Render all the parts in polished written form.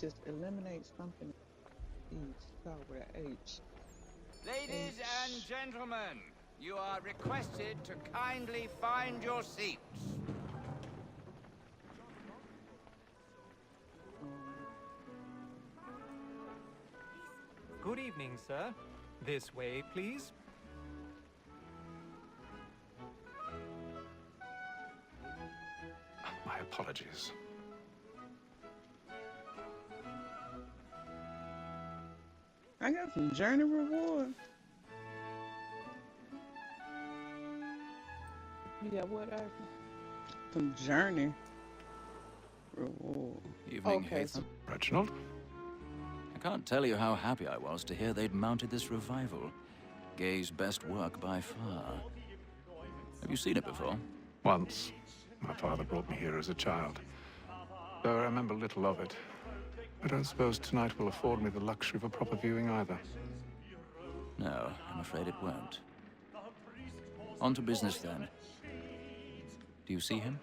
just eliminate something. Start with an H. Ladies and gentlemen, you are requested to kindly find your seats. Good evening, sir. This way, please. My apologies. I got some journey reward. You got what, Arthur? Some journey reward. Evening, Okay. Hatham. Reginald? I can't tell you how happy I was to hear they'd mounted this revival. Gay's best work by far. Have you seen it before? Once. My father brought me here as a child. Though I remember little of it. I don't suppose tonight will afford me the luxury of a proper viewing either. No, I'm afraid it won't. On to business then. Do you see him?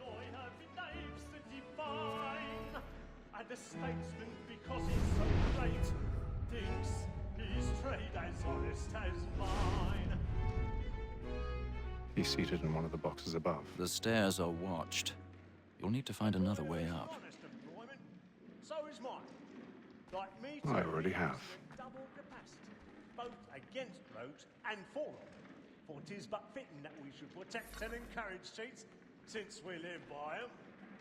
And the statesman, because he's so great, thinks his trade as honest as mine. He's seated in one of the boxes above. The stairs are watched. You'll need to find another way up. Honest employment, so is mine. Like me I too, already have. double capacity, both against rogues and for them. For 'tis but fitting that we should protect and encourage cheats, since we live by 'em.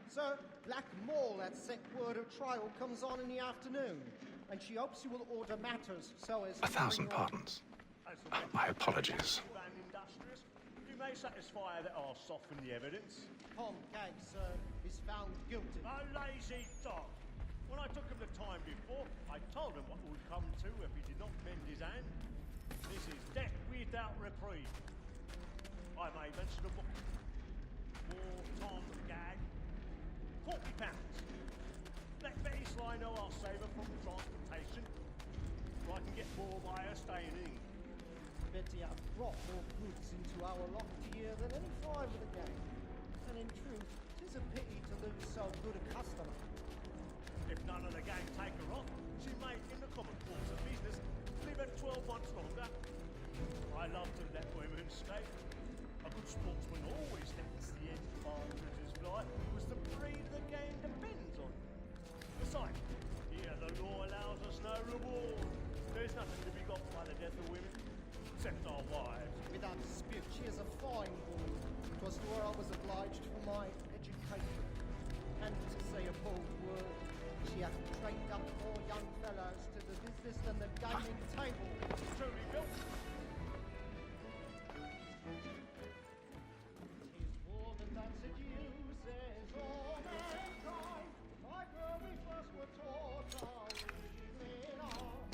Sir, Black Mall at set word of trial comes on in the afternoon, and she hopes you will order matters so as... 1,000 pardons. My apologies. And industrious, you may satisfy that I'll soften the evidence. Tom Gag, sir, is found guilty. A lazy dog. When I took him the time before, I told him what would come to if he did not mend his hand. This is death without reprieve. I may mention a book. For Tom Gag, £40. Let Betty Sly know I'll save her from transportation, so I can get more by her staying in. Betty have brought more goods into our loft here than any five of the gang. And in truth, 'tis a pity to lose so good a customer. If none of the gang take her off, she may, in the common course of business, live at 12 months longer. I love to let women stay. A good sportsman always lets the end partners fly, because the breed of the game depends on it. Besides, here the law allows us no reward. There's nothing to be got by the death of women, except our wives. Without dispute, she is a fine woman. 'Twas to her I was obliged for my education. And to say a bold word, she hath trained up more young fellows to the business than the gaming table. Truly built. Tis woman that seduces all mankind, like her we first were taught how we live on.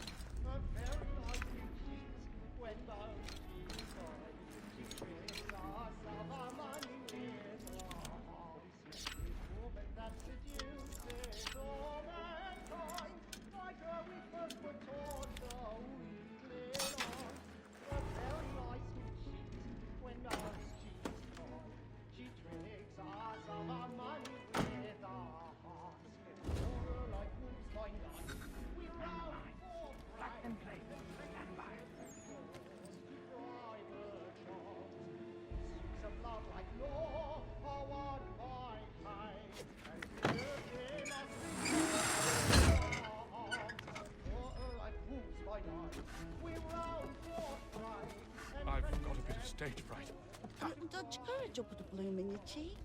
But very like we cheat when both she tried. She tricks us of our money with her heart. Tis woman that seduces all mankind, like her we first were taught how we live on. But very like we cheat when both she tried. She tricks us of our money with our hearts. Horror like wolves by night. We round for pride. And play them stand by. Suits of love like law are won by time. And certain as horror like wolves by night. We round for pride. I've got a bit of stage fright. Dodge courage or put a bloom in your cheek.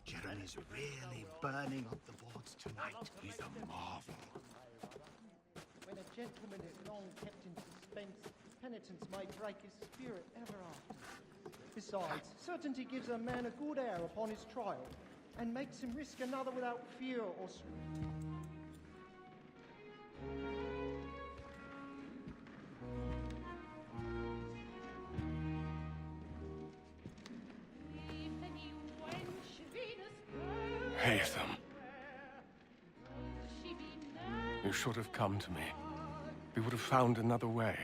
Jeremy's really burning up the boards tonight. He's a marvel. When a gentleman is long kept in suspense, penitence may break his spirit ever after. Besides, certainty gives a man a good air upon his trial, and makes him risk another without fear or... Hatham. You should have come to me. We would have found another way.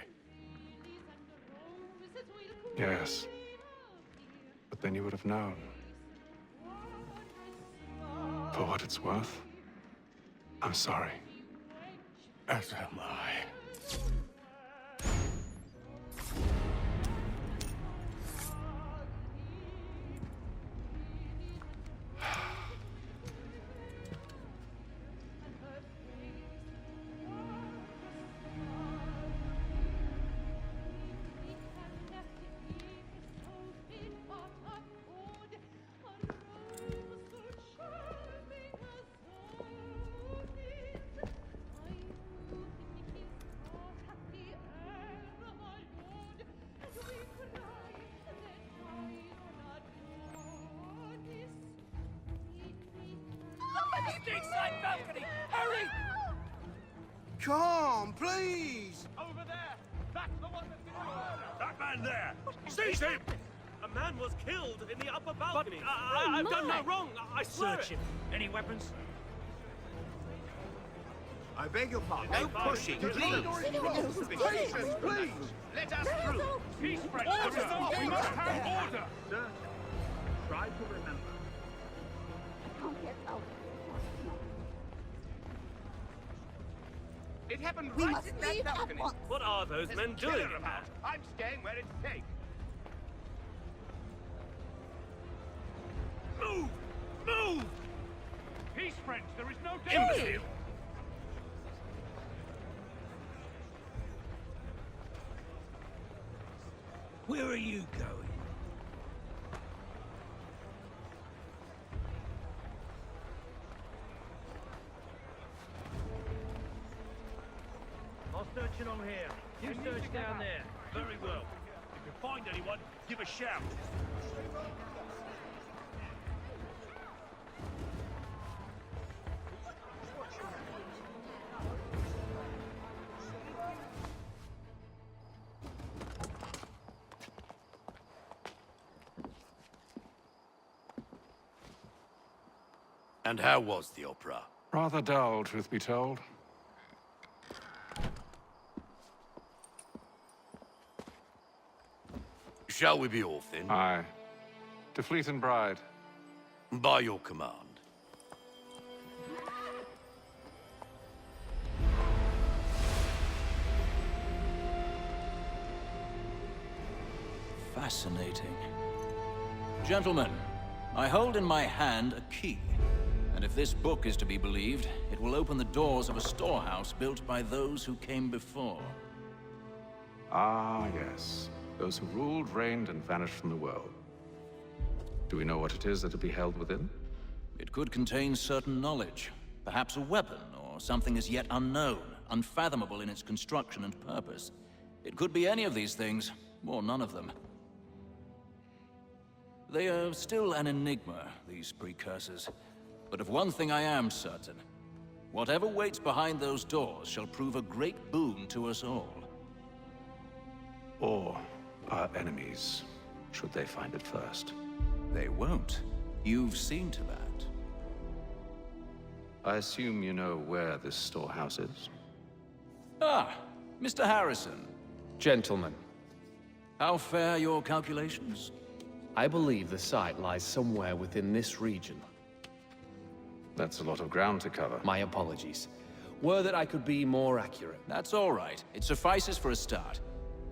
Yes. But then you would have known. For what it's worth, I'm sorry. As am I. Inside balcony! Hurry! Come, please! Over there! That's the one that's been murdered! That man there! Seize him! A man was killed in the upper balcony. But I've done no wrong. I swear Search him. Any weapons? I beg your pardon. No pushing, please! Patience, please! Let us through! Peace, friends! Order! We must have order! Sir, try to remember. It happened We right must in that leave at balcony. once. What are those men There's a killer doing? about. I'm staying where it's safe. Move! Move! Peace, friends! There is no danger! Where are you going? I'll search along here. You search down there. Very well. If you find anyone, give a shout. And how was the opera? Rather dull, truth be told. Shall we be off then? Aye. To Fleet and Bride. By your command. Fascinating. Gentlemen, I hold in my hand a key. And if this book is to be believed, it will open the doors of a storehouse built by those who came before. Ah, yes. Those who ruled, reigned, and vanished from the world. Do we know what it is that will be held within? It could contain certain knowledge. Perhaps a weapon, or something as yet unknown, unfathomable in its construction and purpose. It could be any of these things, or none of them. They are still an enigma, these precursors. But of one thing I am certain. Whatever waits behind those doors shall prove a great boon to us all. Or our enemies, should they find it first. They won't. You've seen to that. I assume you know where this storehouse is? Ah, Mr. Harrison. Gentlemen, How fare your calculations? I believe the site lies somewhere within this region. That's a lot of ground to cover. My apologies. Were that I could be more accurate. That's all right. It suffices for a start.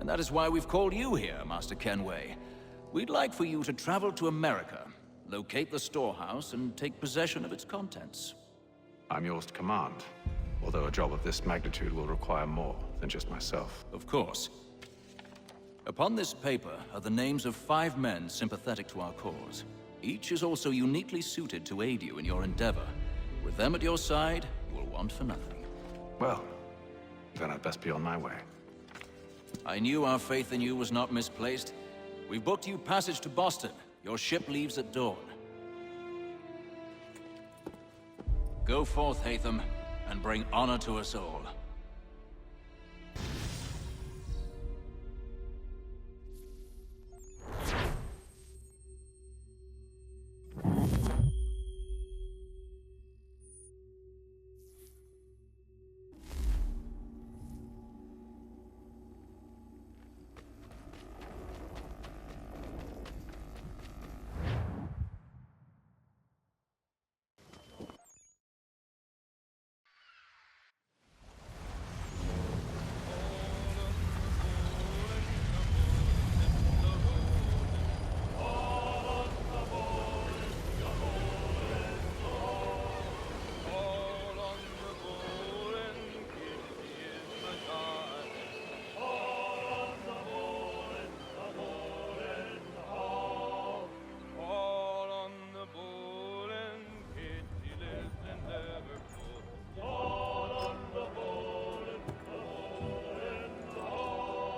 And that is why we've called you here, Master Kenway. We'd like for you to travel to America, locate the storehouse, and take possession of its contents. I'm yours to command, although a job of this magnitude will require more than just myself. Of course. Upon this paper are the names of 5 men sympathetic to our cause. Each is also uniquely suited to aid you in your endeavor. With them at your side, you will want for nothing. Well, then I'd best be on my way. I knew our faith in you was not misplaced. We've booked you passage to Boston. Your ship leaves at dawn. Go forth, Hatham, and bring honor to us all.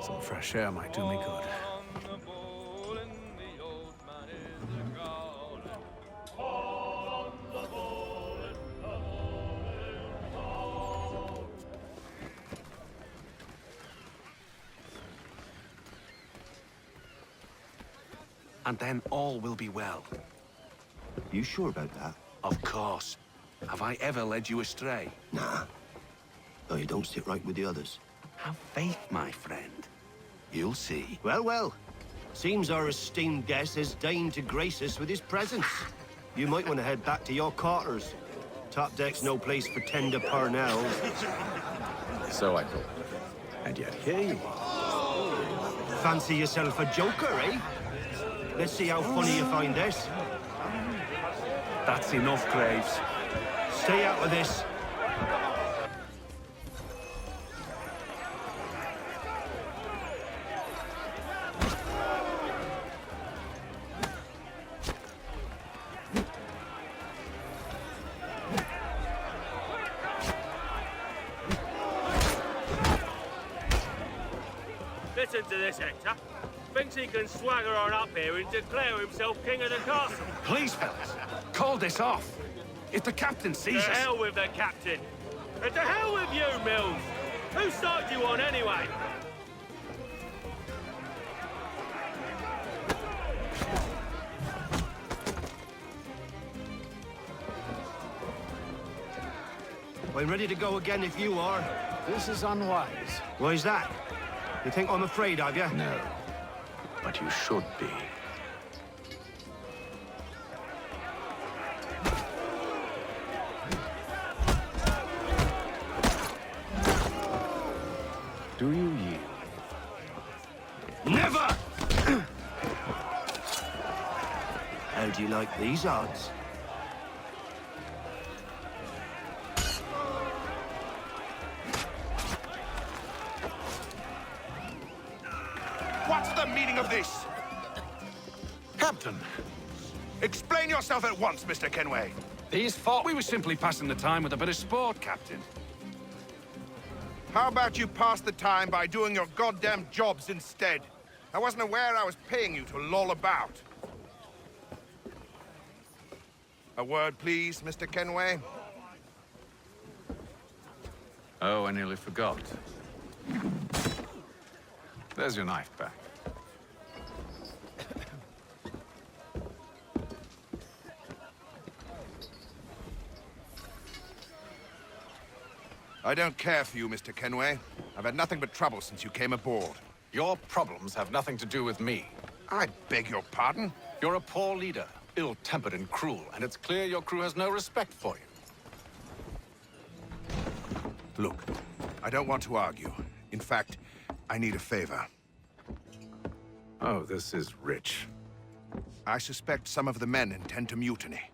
Some fresh air might do me good. And then all will be well. You sure about that? Of course. Have I ever led you astray? Nah. No, you don't sit right with the others. Have faith, my friend. You'll see. Well, well. Seems our esteemed guest has deigned to grace us with his presence. You might want to head back to your quarters. Top deck's no place for tender parnells. So I thought. And yet here you are. Fancy yourself a joker, eh? Let's see how funny you find this. That's enough, Graves. Stay out of this. Listen to this, Hector. Thinks he can swagger on up here and declare himself king of the castle. Please, fellas, call this off. If the captain sees To us... hell with the captain. And to hell with you, Mills. Who started you on anyway? I'm ready to go again if you are. This is unwise. Why's that? You think I'm afraid of you? No. But you should be. Do you yield? Never! How do you like these odds? What's the meaning of this? Captain! Explain yourself at once, Mr. Kenway. These fought. We were simply passing the time with a bit of sport, Captain. How about you pass the time by doing your goddamn jobs instead? I wasn't aware I was paying you to loll about. A word, please, Mr. Kenway. Oh, I nearly forgot. There's your knife back. I don't care for you, Mr. Kenway. I've had nothing but trouble since you came aboard. Your problems have nothing to do with me. I beg your pardon? You're a poor leader, ill-tempered and cruel, and it's clear your crew has no respect for you. Look, I don't want to argue. In fact, I need a favor. Oh, this is rich. I suspect some of the men intend to mutiny.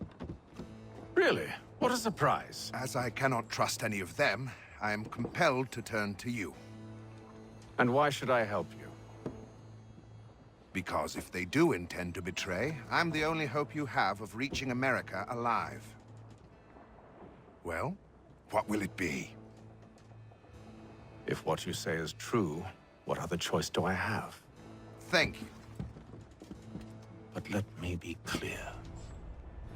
Really? What a surprise. As I cannot trust any of them, I am compelled to turn to you. And why should I help you? Because if they do intend to betray, I'm the only hope you have of reaching America alive. Well, what will it be? If what you say is true, what other choice do I have? Thank you. But let me be clear.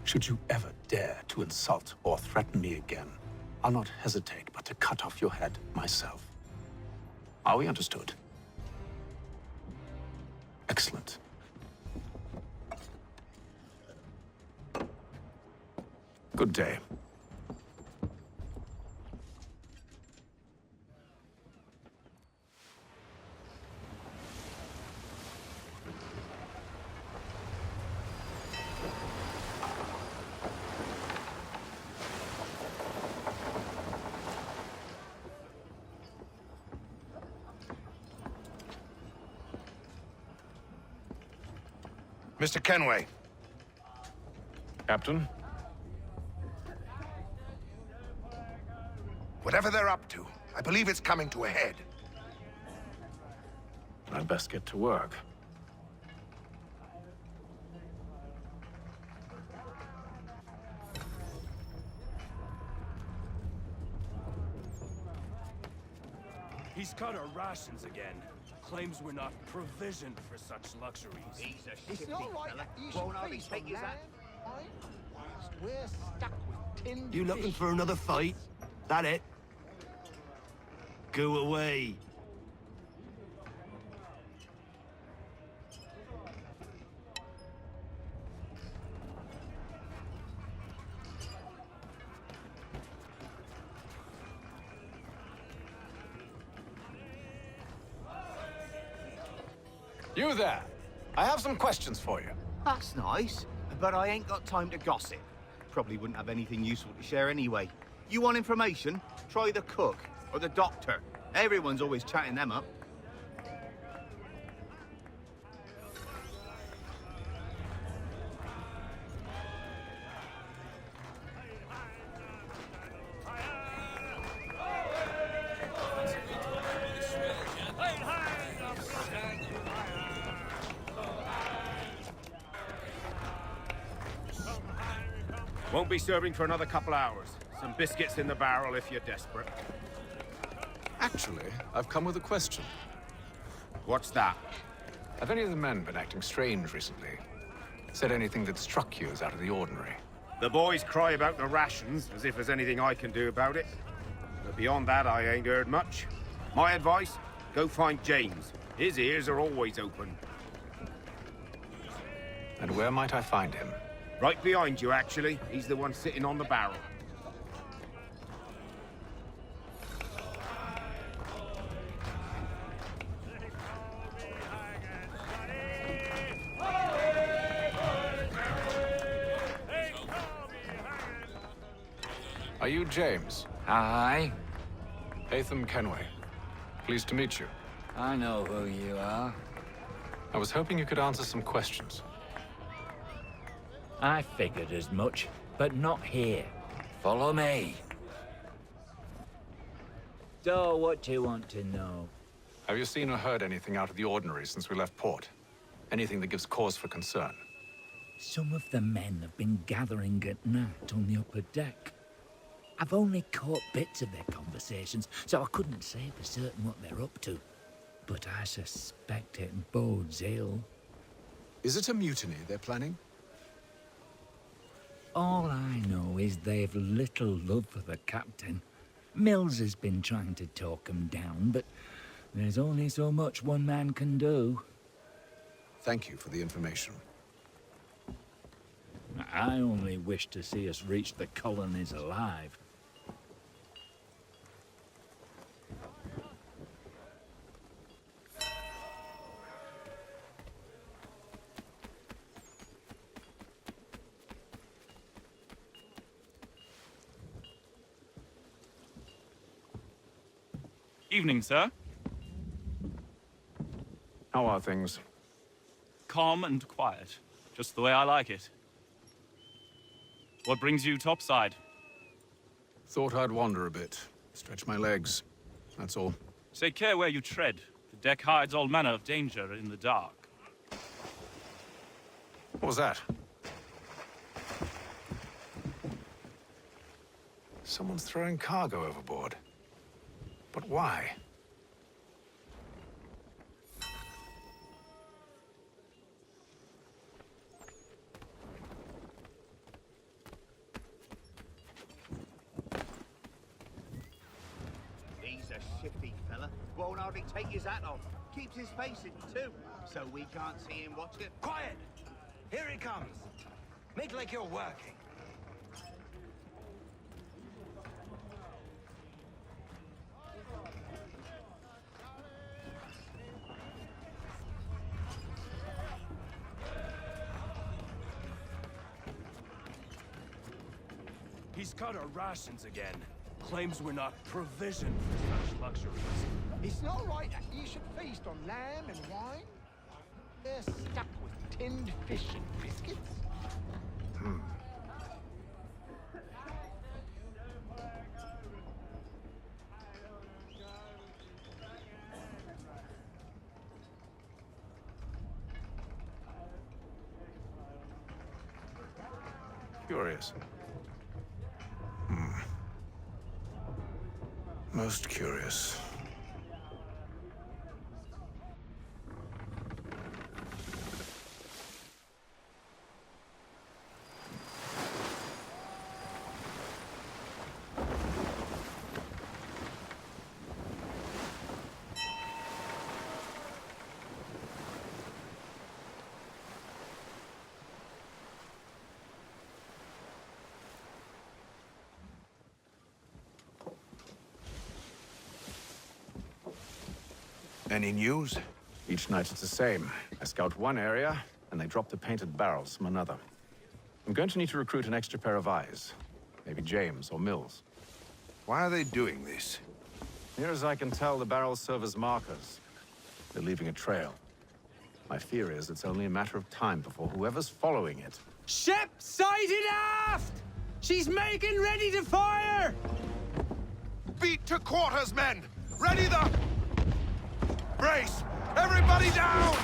Should you ever dare to insult or threaten me again, I'll not hesitate but to cut off your head myself. Are we understood? Excellent. Good day. Mr. Kenway. Captain? Whatever they're up to, I believe it's coming to a head. I'd best get to work. He's cut our rations again. Claims we're not provisioned for such luxuries. He's a It's shifty not right fella. that you Won't should hardly feast take on his land, hat. wine, whilst we're stuck with tinned You looking fish. for another fight? That it? Go away. You there! I have some questions for you. That's nice, but I ain't got time to gossip. Probably wouldn't have anything useful to share anyway. You want information? Try the cook or the doctor. Everyone's always chatting them up. Won't be serving for another couple hours. Some biscuits in the barrel if you're desperate. Actually, I've come with a question. What's that? Have any of the men been acting strange recently? Said anything that struck you as out of the ordinary? The boys cry about the rations, as if there's anything I can do about it. But beyond that, I ain't heard much. My advice? Go find James. His ears are always open. And where might I find him? Right behind you, actually. He's the one sitting on the barrel. Are you James? Aye. Hatham Kenway. Pleased to meet you. I know who you are. I was hoping you could answer some questions. I figured as much, but not here. Follow me. So, what do you want to know? Have you seen or heard anything out of the ordinary since we left port? Anything that gives cause for concern? Some of the men have been gathering at night on the upper deck. I've only caught bits of their conversations, so I couldn't say for certain what they're up to. But I suspect it bodes ill. Is it a mutiny they're planning? All I know is they've little love for the captain. Mills has been trying to talk him down, but there's only so much one man can do. Thank you for the information. I only wish to see us reach the colonies alive. Evening, sir. How are things? Calm and quiet. Just the way I like it. What brings you topside? Thought I'd wander a bit. Stretch my legs. That's all. Take care where you tread. The deck hides all manner of danger in the dark. What was that? Someone's throwing cargo overboard. But why? He's a shifty fella. Won't hardly take his hat off. Keeps his face in too, so we can't see him watch it. Quiet! Here he comes. Make like you're working. He's cut our rations again. Claims we're not provisioned for such luxuries. It's not right that you should feast on lamb and wine. They're stuck with tinned fish and biscuits. Curious. Most curious. Any news? Each night it's the same. I scout one area, and they drop the painted barrels from another. I'm going to need to recruit an extra pair of eyes. Maybe James or Mills. Why are they doing this? Near as I can tell, the barrels serve as markers. They're leaving a trail. My fear is it's only a matter of time before whoever's following it... Ship sighted aft! She's making ready to fire! Beat to quarters, men! Ready the... Brace! Everybody down!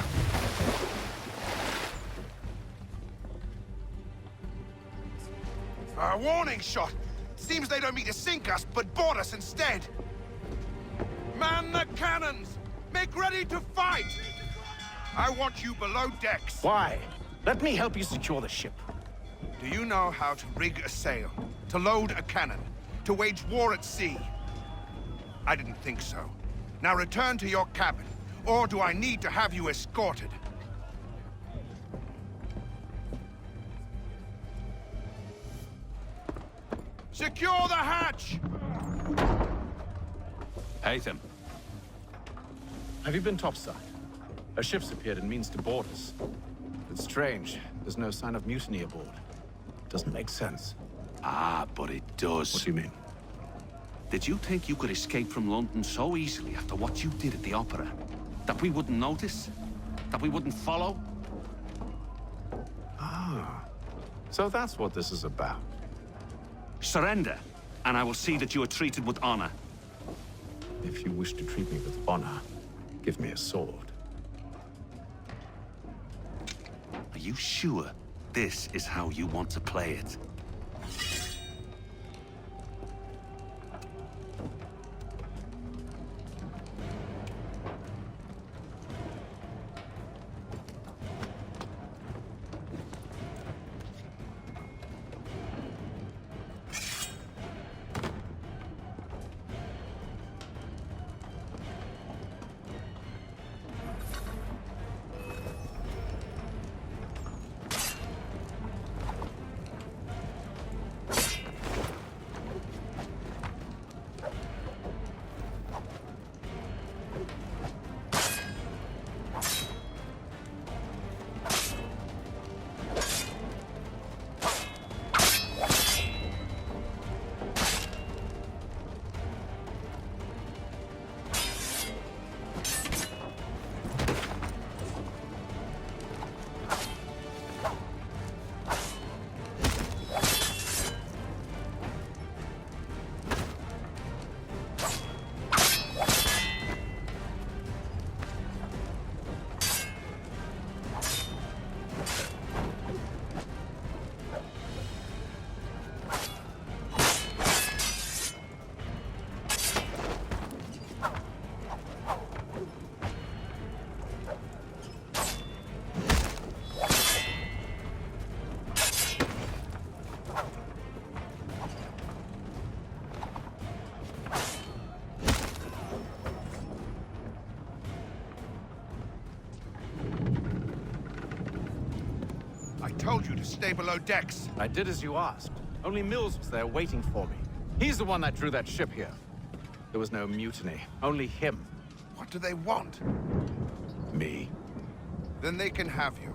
A warning shot! Seems they don't mean to sink us, but board us instead! Man the cannons! Make ready to fight! I want you below decks. Why? Let me help you secure the ship. Do you know how to rig a sail? To load a cannon? To wage war at sea? I didn't think so. Now return to your cabin, or do I need to have you escorted? Secure the hatch! Haytham. Have you been topside? A ship's appeared and means to board us. It's strange. There's no sign of mutiny aboard. Doesn't make sense. Ah, but it does. What do you mean? Did you think you could escape from London so easily after what you did at the opera? That we wouldn't notice? That we wouldn't follow? Ah. So that's what this is about. Surrender, and I will see that you are treated with honor. If you wish to treat me with honor, give me a sword. Are you sure this is how you want to play it? I told you to stay below decks. I did as you asked. Only Mills was there waiting for me. He's the one that drew that ship here. There was no mutiny, only him. What do they want? Me. Then they can have you.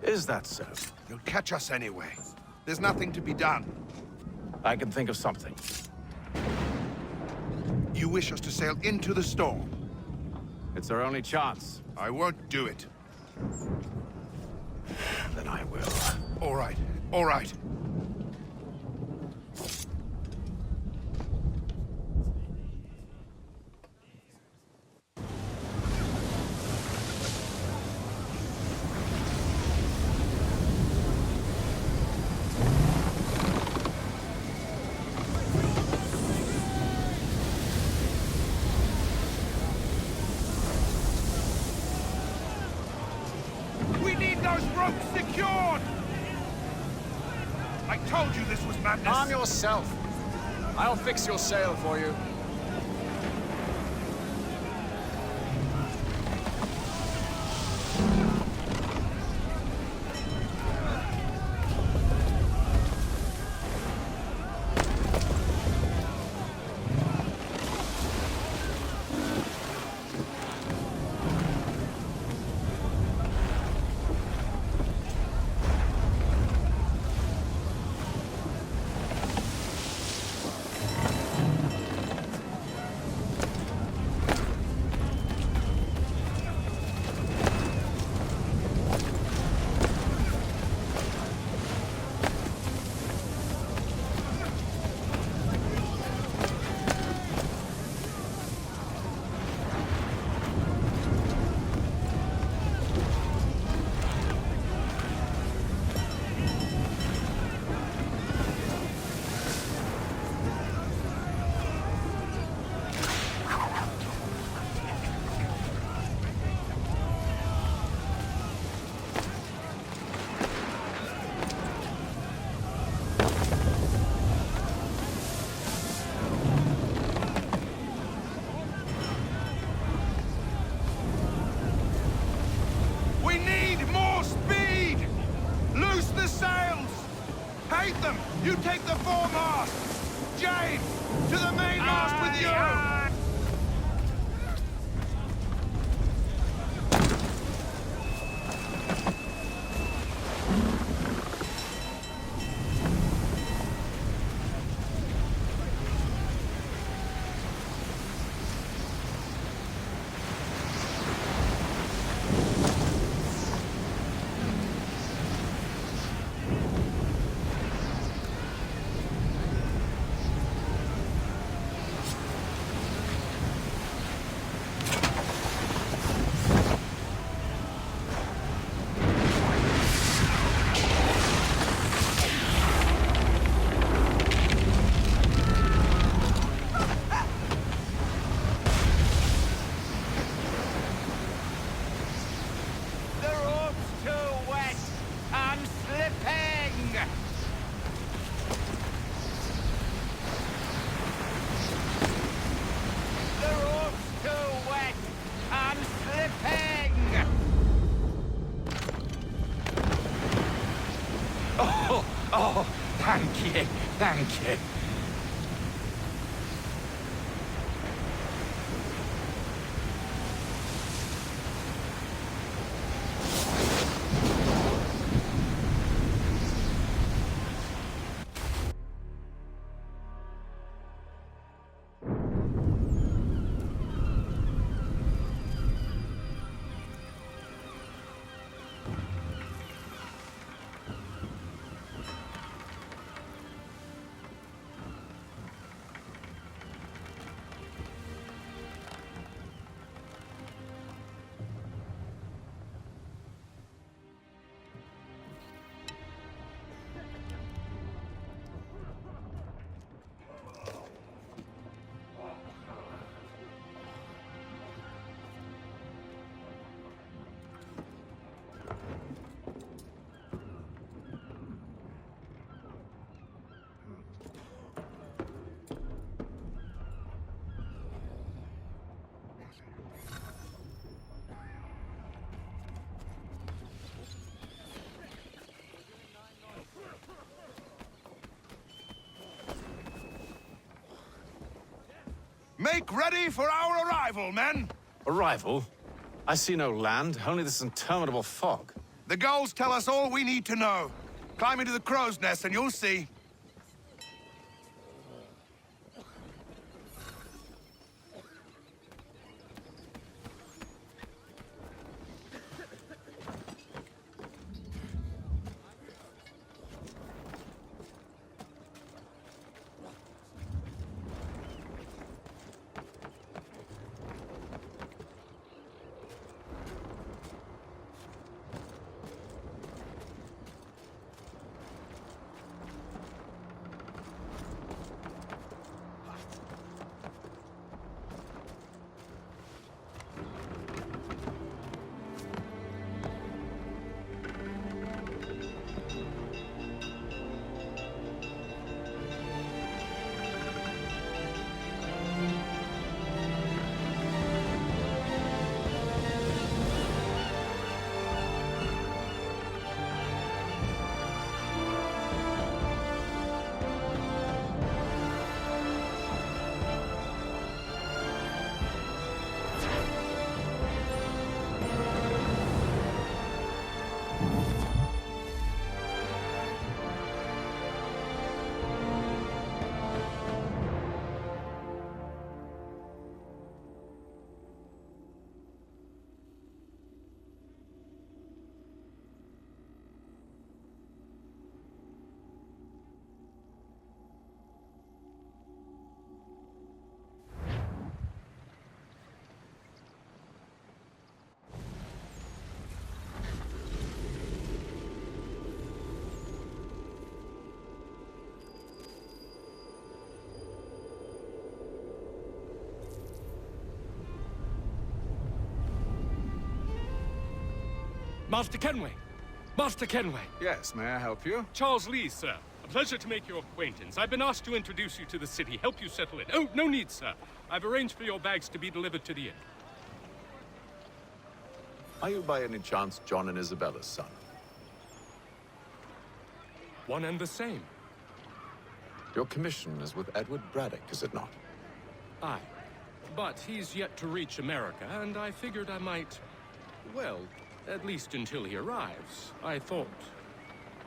Is that so? You'll catch us anyway. There's nothing to be done. I can think of something. You wish us to sail into the storm? It's our only chance. I won't do it. Then I will. All right, all right. We need those ropes secured! I told you this was madness! Calm yourself. I'll fix your sail for you. To the mainmast with you! Oh, thank you, thank you. Make ready for our arrival, men! Arrival? I see no land, only this interminable fog. The gulls tell us all we need to know. Climb into the crow's nest and you'll see. Master Kenway! Master Kenway! Yes, may I help you? Charles Lee, sir. A pleasure to make your acquaintance. I've been asked to introduce you to the city, help you settle in. Oh, no need, sir. I've arranged for your bags to be delivered to the inn. Are you by any chance John and Isabella's son? One and the same. Your commission is with Edward Braddock, is it not? Aye. But he's yet to reach America, and I figured I might... Well, at least until he arrives. I thought...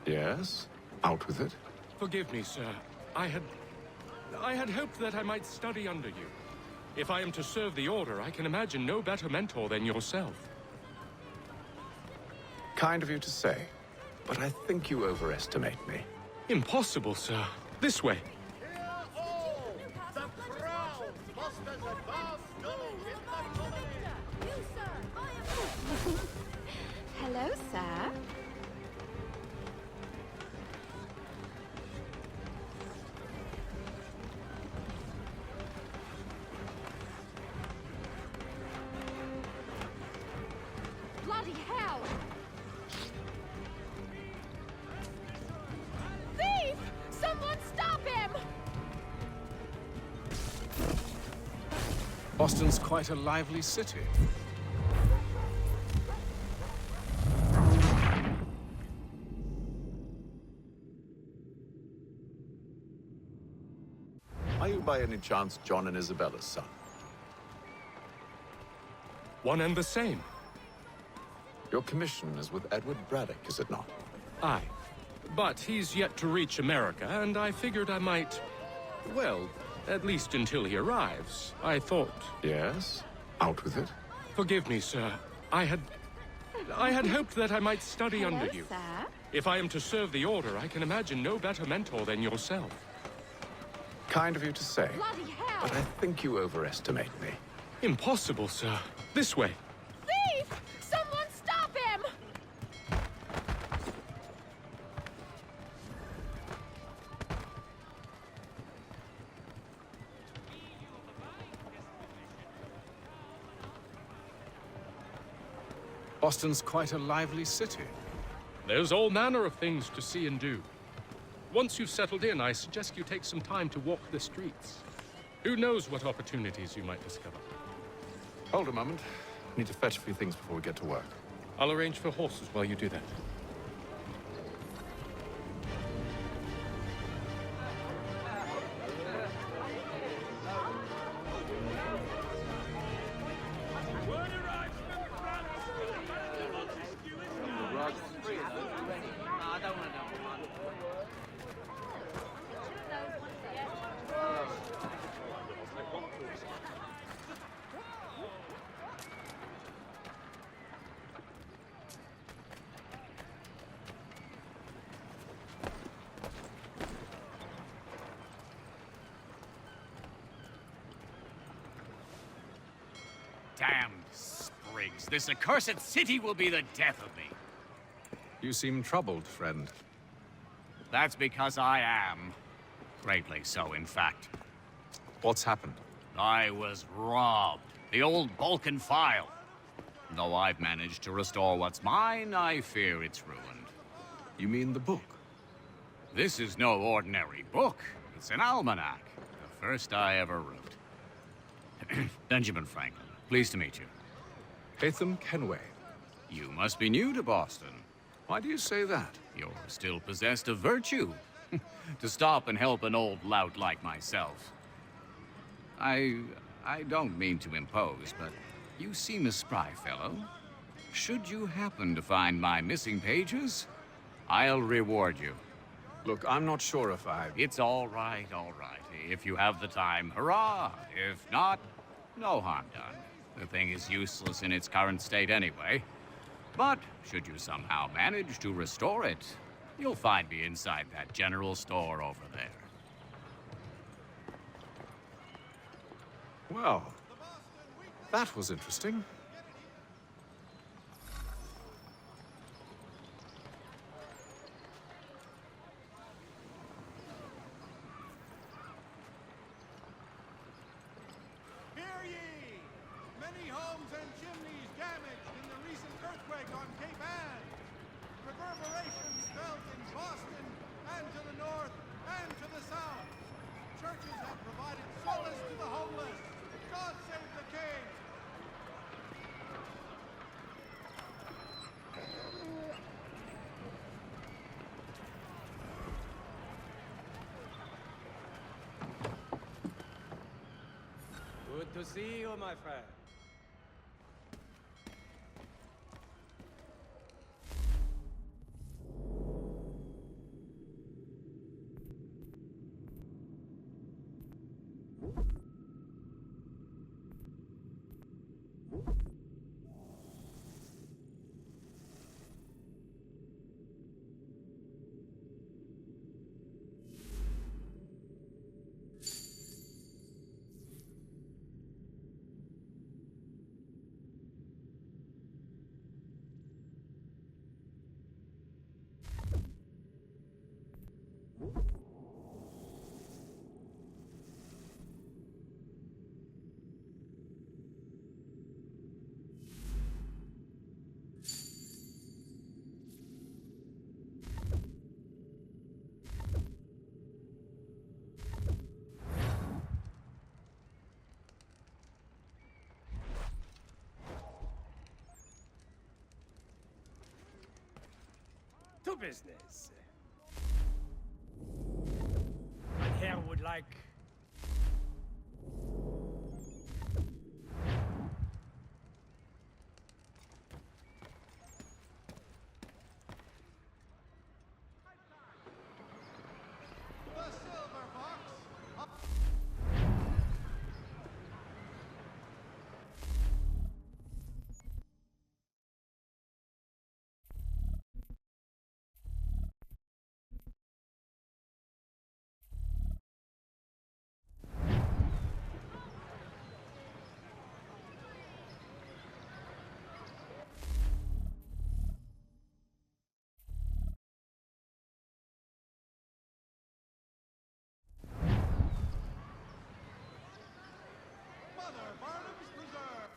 Yes? Out with it. Forgive me, sir. I had hoped that I might study under you. If I am to serve the Order, I can imagine no better mentor than yourself. Kind of you to say, but I think you overestimate me. Impossible, sir. This way. Hello, sir. Bloody hell! Thief! Someone stop him! Boston's quite a lively city. Are you by any chance John and Isabella's son? One and the same. Your commission is with Edward Braddock, is it not? Aye. But he's yet to reach America, and I figured I might... Well, at least until he arrives. I thought... Yes? Out with it. Forgive me, sir. I had hoped that I might study Hello, under you. Sir. If I am to serve the Order, I can imagine no better mentor than yourself. Kind of you to say, Bloody hell! but I think you overestimate me. Impossible, sir. This way. Thief! Someone stop him! Boston's quite a lively city. There's all manner of things to see and do. Once you've settled in, I suggest you take some time to walk the streets. Who knows what opportunities you might discover. Hold a moment. Need to fetch a few things before we get to work. I'll arrange for horses while you do that. Damned sprigs. This accursed city will be the death of me. You seem troubled, friend. That's because I am. Greatly so, in fact. What's happened? I was robbed. The old Balkan file. Though I've managed to restore what's mine, I fear it's ruined. You mean the book? This is no ordinary book. It's an almanac. The first I ever wrote. Benjamin Franklin. Pleased to meet you. Hatham Kenway. You must be new to Boston. Why do you say that? You're still possessed of virtue. To stop and help an old lout like myself. I don't mean to impose, but you seem a spry fellow. Should you happen to find my missing pages, I'll reward you. Look, I'm not sure if I... It's all right, all right. If you have the time, hurrah! If not, no harm done. The thing is useless in its current state anyway. But should you somehow manage to restore it, you'll find me inside that general store over there. Well, that was interesting. Hear ye! Many homes and chimneys damaged in the recent earthquake on Cape Ann. Reverberations felt in Boston and to the north and to the south. Churches have provided solace to the homeless. God save the king! Good to see you, my friend. To business. My hair would like... The silver box. Mother Barnum's Preserve.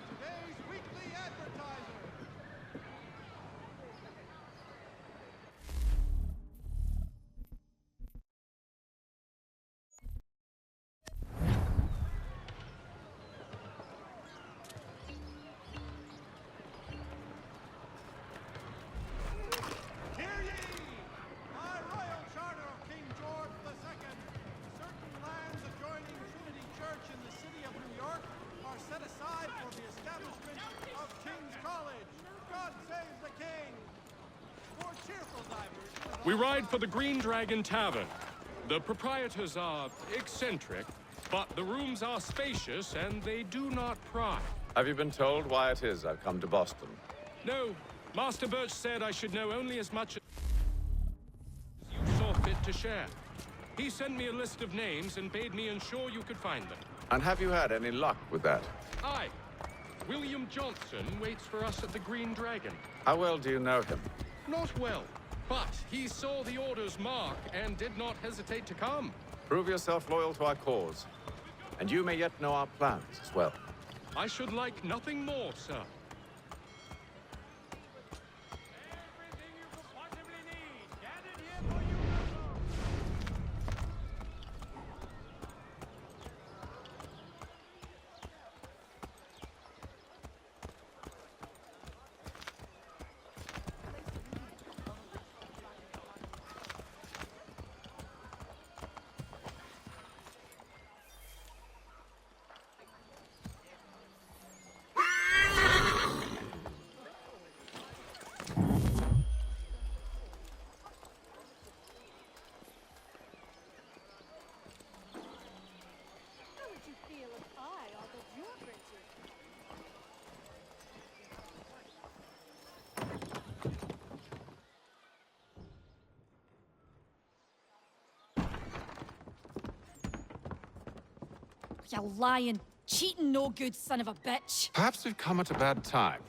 Today's weekly advertiser. Hear ye! By royal charter of King George II, certain lands adjoining Trinity Church in the city of New York are set aside for the establishment of King's College. God save the King! For cheerful divers... We ride for the Green Dragon Tavern. The proprietors are eccentric, but the rooms are spacious and they do not pry. Have you been told why it is I've come to Boston? No, Master Birch said I should know only as much as you saw fit to share. He sent me a list of names and bade me ensure you could find them. And have you had any luck with that? Aye. William Johnson waits for us at the Green Dragon. How well do you know him? Not well, but he saw the order's mark and did not hesitate to come. Prove yourself loyal to our cause, and you may yet know our plans as well. I should like nothing more, sir. You lying, cheating, no good son of a bitch. Perhaps we've come at a bad time.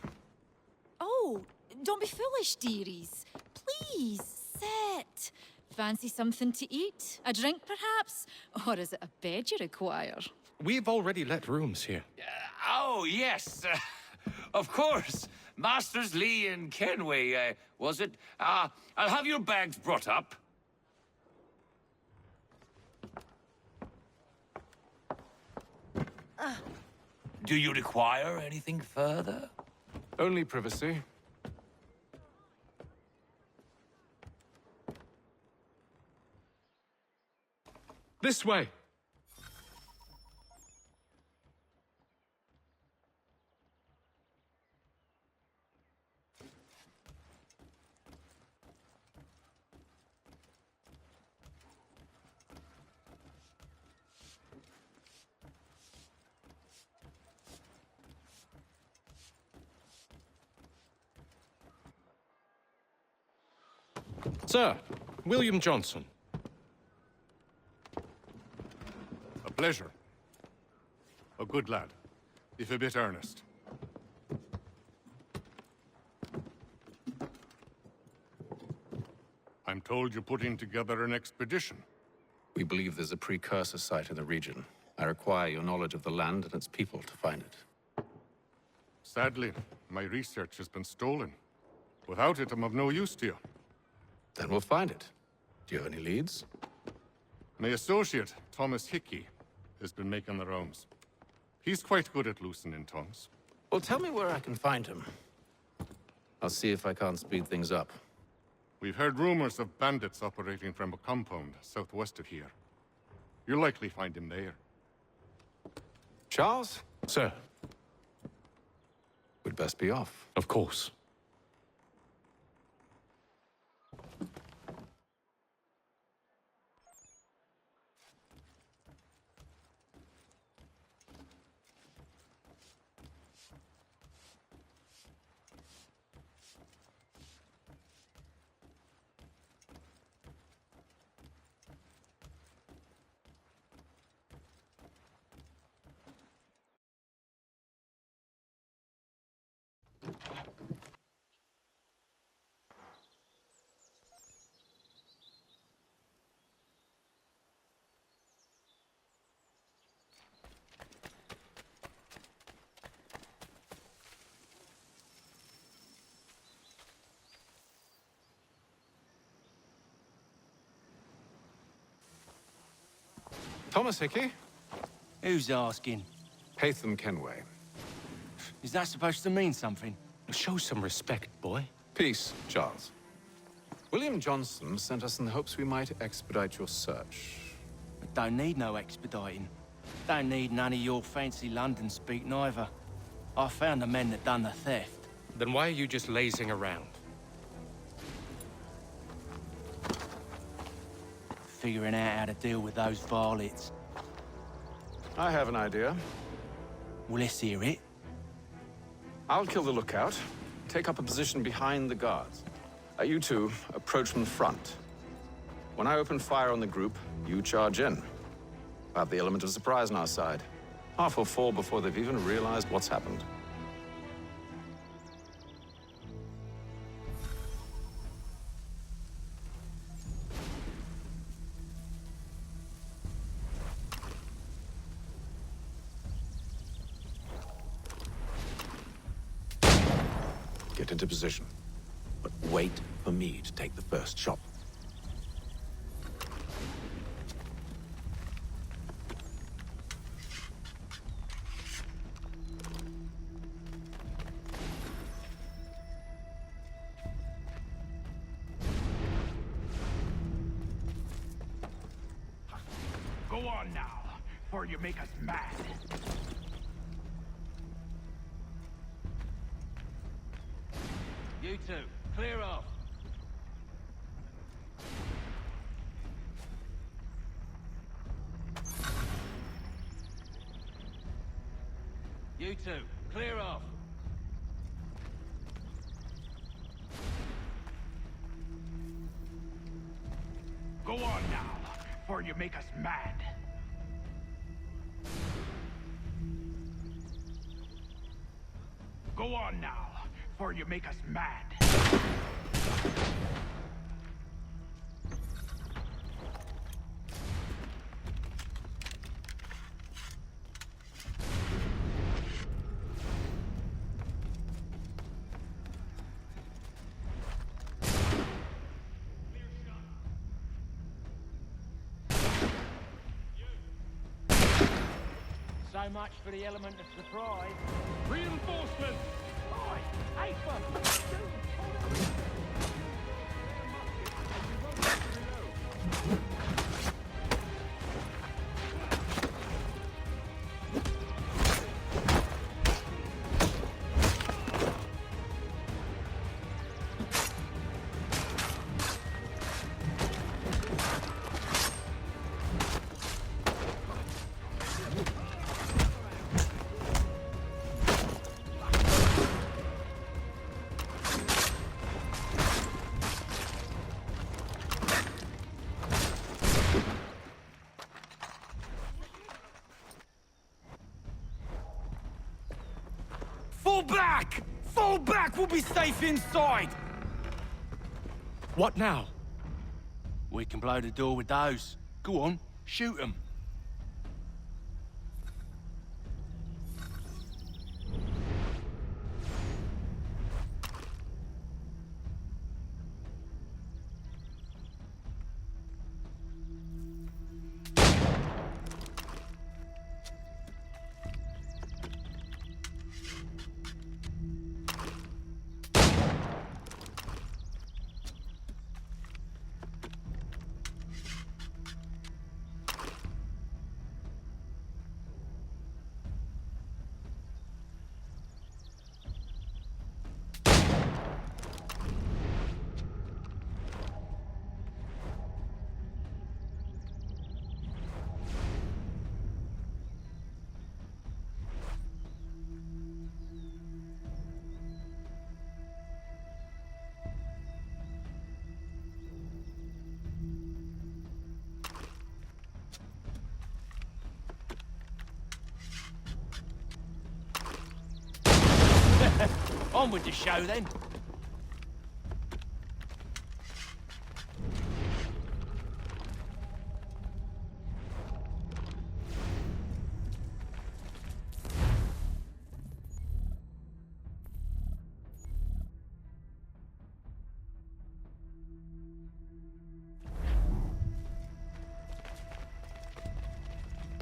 Oh, don't be foolish, dearies. Please, sit. Fancy something to eat? A drink, perhaps? Or is it a bed you require? We've already let rooms here. Oh, yes. Of course. Masters Lee and Kenway, was it? I'll have your bags brought up. Do you require anything further? Only privacy. This way. Sir, William Johnson. A pleasure. A good lad, if a bit earnest. I'm told you're putting together an expedition. We believe there's a precursor site in the region. I require your knowledge of the land and its people to find it. Sadly, my research has been stolen. Without it, I'm of no use to you. Then we'll find it. Do you have any leads? My associate, Thomas Hickey, has been making the rounds. He's quite good at loosening tongues. Well, tell me where I can find him. I'll see if I can't speed things up. We've heard rumors of bandits operating from a compound southwest of here. You'll likely find him there. Charles? Sir. We'd best be off. Of course. Thomas Hickey? Who's asking? Haytham Kenway. Is that supposed to mean something? Show some respect, boy. Peace, Charles. William Johnson sent us in the hopes we might expedite your search. I don't need no expediting. Don't need none of your fancy London speak neither. I found the men that done the theft. Then why are you just lazing around? Figuring out how to deal with those varlets. I have an idea. Well, let's hear it. I'll kill the lookout. Take up a position behind the guards. You two approach from the front. When I open fire on the group, you charge in. I have the element of surprise on our side. Half will fall before they've even realized what's happened. Get into position. But wait for me to take the first shot. Go on now, or you make us mad. You two, clear off. You two, clear off. Go on now, or you make us mad. Go on now, before you make us mad. So much for the element of surprise. Reinforcements! Oi! Afer! Fall back! Fall back! We'll be safe inside! What now? We can blow the door with those. Go on, shoot them. On with the show, then.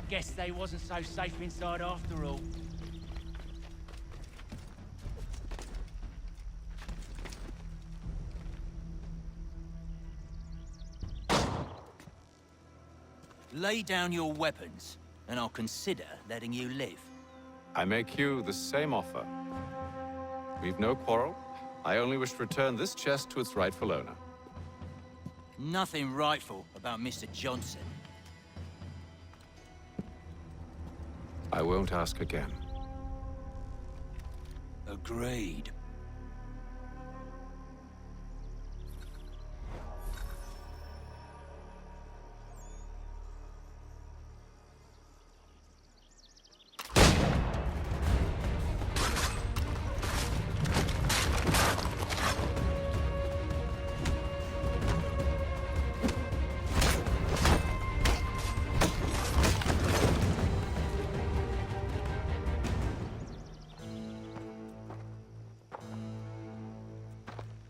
Guess they wasn't so safe inside after all. Lay down your weapons, and I'll consider letting you live. I make you the same offer. We've no quarrel. I only wish to return this chest to its rightful owner. Nothing rightful about Mr. Johnson. I won't ask again. Agreed.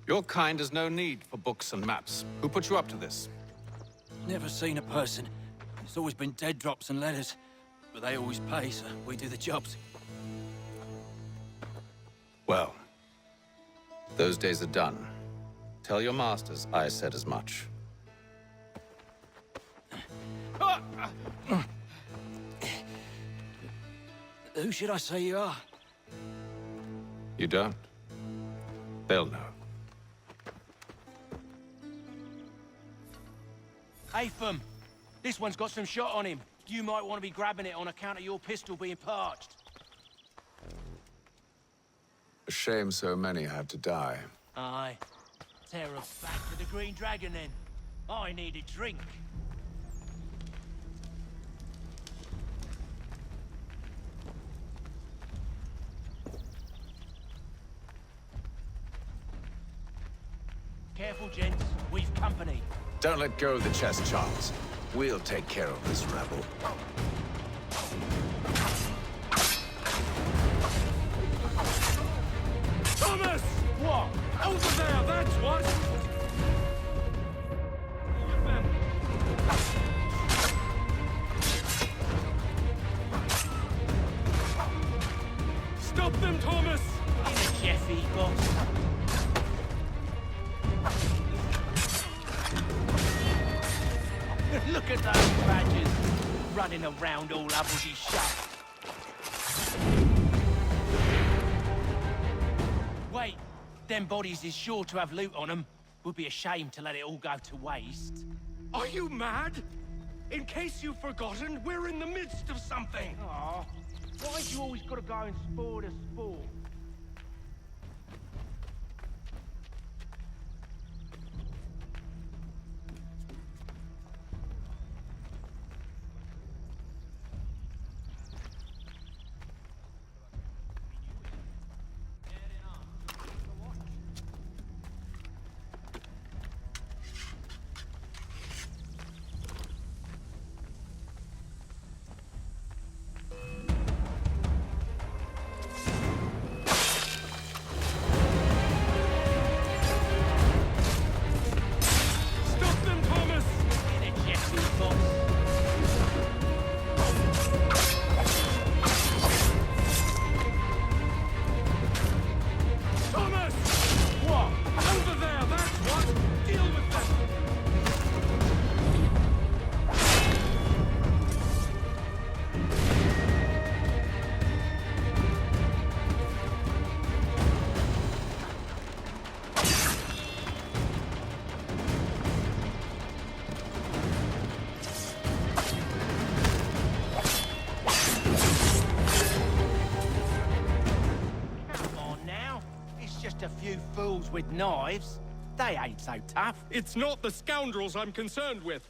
Your kind has no need for books and maps. Who put you up to this? Never seen a person. It's always been dead drops and letters. But they always pay, so we do the jobs. Well, those days are done. Tell your masters I said as much. Who should I say you are? You don't? They'll know. Atham, this one's got some shot on him. You might want to be grabbing it on account of your pistol being parched. A shame so many had to die. Aye. Tear us back to the Green Dragon, then. I need a drink. Careful, gents. We've company. Don't let go of the chest, Charles. We'll take care of this rebel. Thomas! What? Over there, that's what! Stop them, Thomas! In a Jeffy, boss. Look at those badgers running around all uppity shut. Wait, them bodies is sure to have loot on them. Would be a shame to let it all go to waste. Are you mad? In case you've forgotten, we're in the midst of something! Aw, why'd you always gotta go and spoil the sport? A few fools with knives. They ain't so tough. It's not the scoundrels I'm concerned with.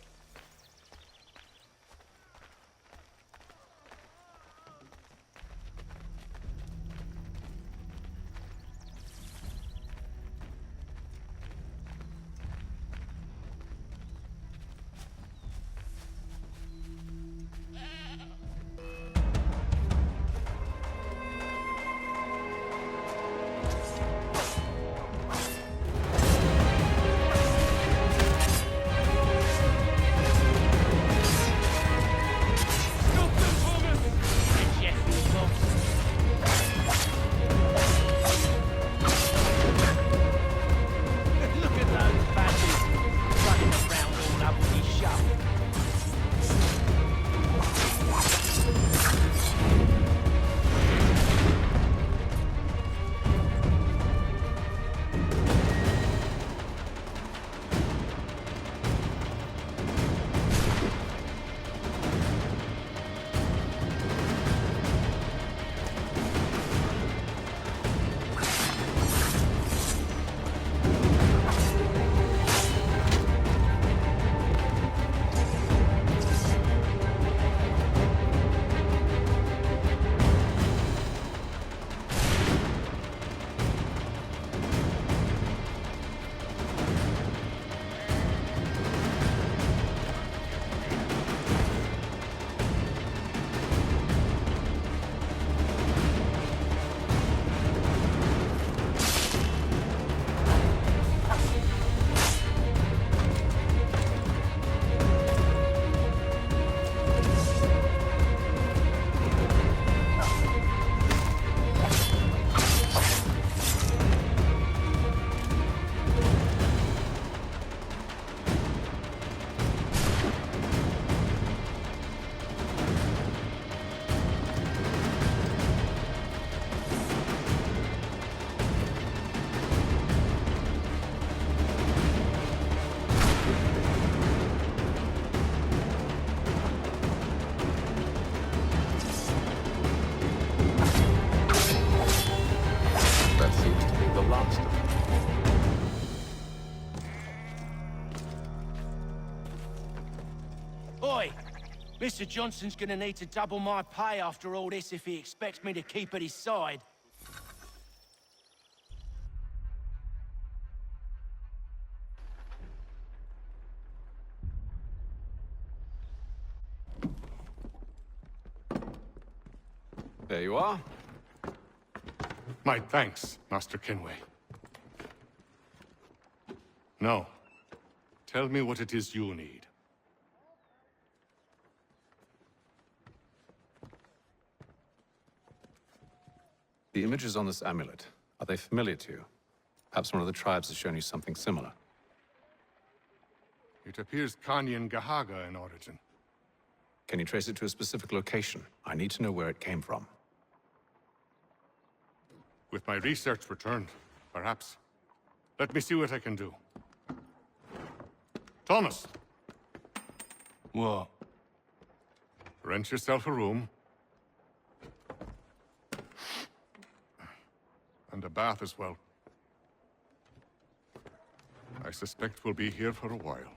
Mr. Johnson's gonna need to double my pay after all this if he expects me to keep at his side. you are. My thanks, Master Kenway. Now, tell me what it is you need. The images on this amulet, are they familiar to you? Perhaps one of the tribes has shown you something similar. It appears Kanyan Gahaga in origin. Can you trace it to a specific location? I need to know where it came from. With my research returned, perhaps. Let me see what I can do. Thomas! What? Rent yourself a room. And a bath as well. I suspect we'll be here for a while.